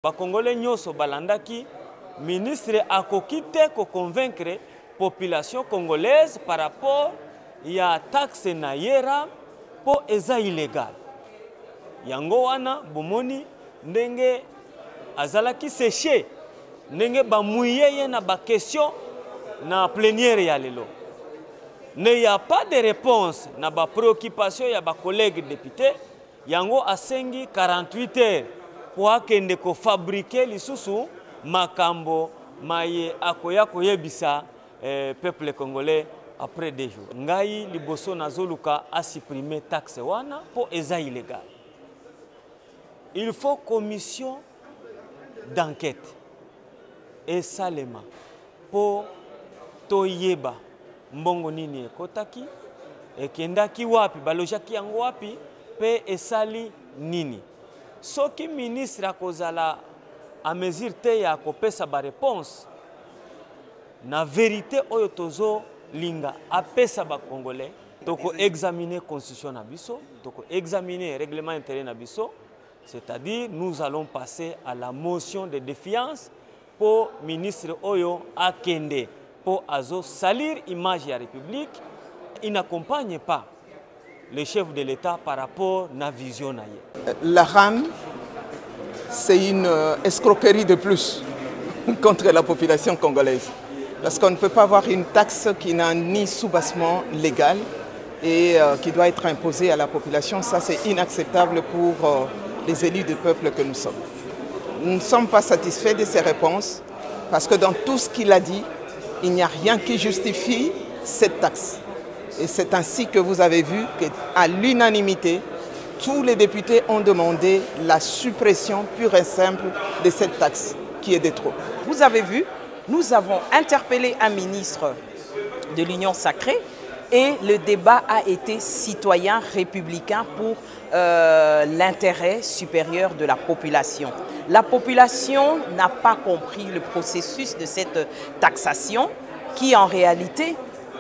Bakongolais nyoso balandaki ministre akoki te ko convaincre population congolaise par rapport ya taxe na yera po eza illégal. Yango wana bomoni ndenge azalaki séché ndenge bamuye ye na ba question na plénière ya lelo. Ne y a pas de réponse na ba préoccupation ya ba collègues députés. Yango asengi 48 heures pour akende ko fabriquer lisusu makambo maye akoya koyebisa peuple congolais après 2 jours. Ngai liboso nazoluka a supprimer taxe wana po eza illégal. Il faut commission d'enquête et salema po toyeba mbongo nini ekotaki ekendaki wapi balojaki yango wapi pe esali nini. Soki ministre akozala a mesure te ya kopesa ba réponse na vérité oyo tozo linga apesa ba congolais toko examiner constitution na biso toko examiner règlement intérieur na biso, c'est-à-dire nous allons passer à la motion de défiance pour ministre oyo akende pour azo salir image ya république. Il n'accompagne pas le chef de l'État par rapport à la vision. La RAM, c'est une escroquerie de plus contre la population congolaise. Parce qu'on ne peut pas avoir une taxe qui n'a ni soubassement légal et qui doit être imposée à la population. Ça, c'est inacceptable pour les élus du peuple que nous sommes. Nous ne sommes pas satisfaits de ces réponses parce que dans tout ce qu'il a dit, il n'y a rien qui justifie cette taxe. Et c'est ainsi que vous avez vu qu'à l'unanimité, tous les députés ont demandé la suppression pure et simple de cette taxe qui est de trop. Vous avez vu, nous avons interpellé un ministre de l'Union sacrée et le débat a été citoyen républicain pour l'intérêt supérieur de la population. La population n'a pas compris le processus de cette taxation qui en réalité,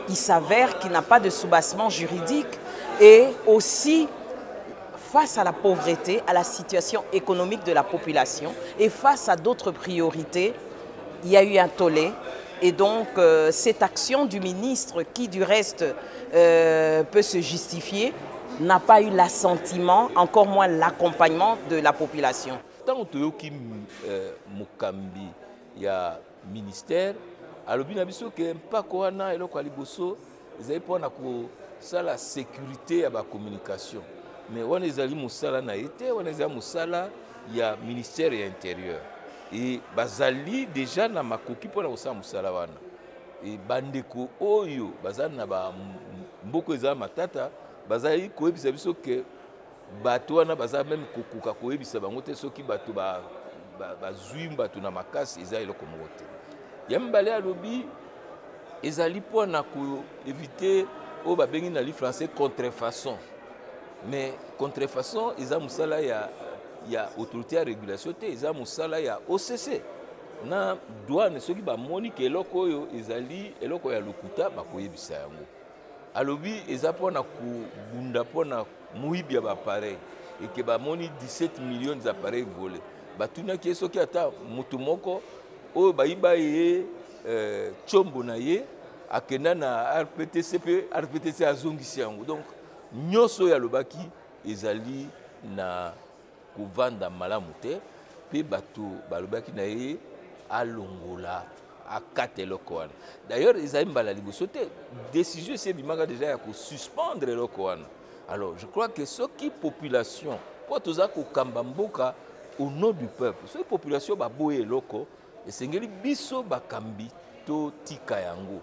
il s'avère qu'il n'a pas de soubassement juridique et aussi face à la pauvreté, à la situation économique de la population et face à d'autres priorités, il y a eu un tollé. Et donc cette action du ministre qui du reste peut se justifier n'a pas eu l'assentiment, encore moins l'accompagnement de la population. Tant que Mukambi, il y a ministère, alobi na biso ke mpako wana eloko aliboso ezali pona ko sala sécurité ya ba communication mais wana ezali musala na été wana ezali musala ya ministère ya intérieur et bazali déjà na makoki pona ko sala musala wana et bandeko oyo bazali na ba mboko ezali matata bazali koyebisa biso ke bato wana bazali même kokuka koyebisa bango te soki bato bazwi bato na makasi ezali eloko moko te. Yambale alobi ezali pona ko éviter o ba bengi na li français contrefaçon. Mais contrefaçon eza musala ya autorité ya régulation te eza musala ya OCC. Na douane soki ba moni ke eloko oyo ezali eloko ya lokuta ba koyebisa yango. Alobi eza pona ko bunda pona muibi ya ba appareil et que ba moni 17 millions d'appareils volés. Batuna ki soki ata mutu moko o bayiba ye chombo na ye akenda na RPTC azongisi yango. Donc nyoso ya lobaki ezali na kovanda malamu te pe bato balobaki na ye alongola akate eloko wana. D'ailleurs ezali mbala liboso te décision se bimaka déjà ya ko suspendre eloko wana. Alors je crois que soki population po toza ko kamba mboka au nom du peuple soki population baboye eloko esengeli biso bakambi to tika yango.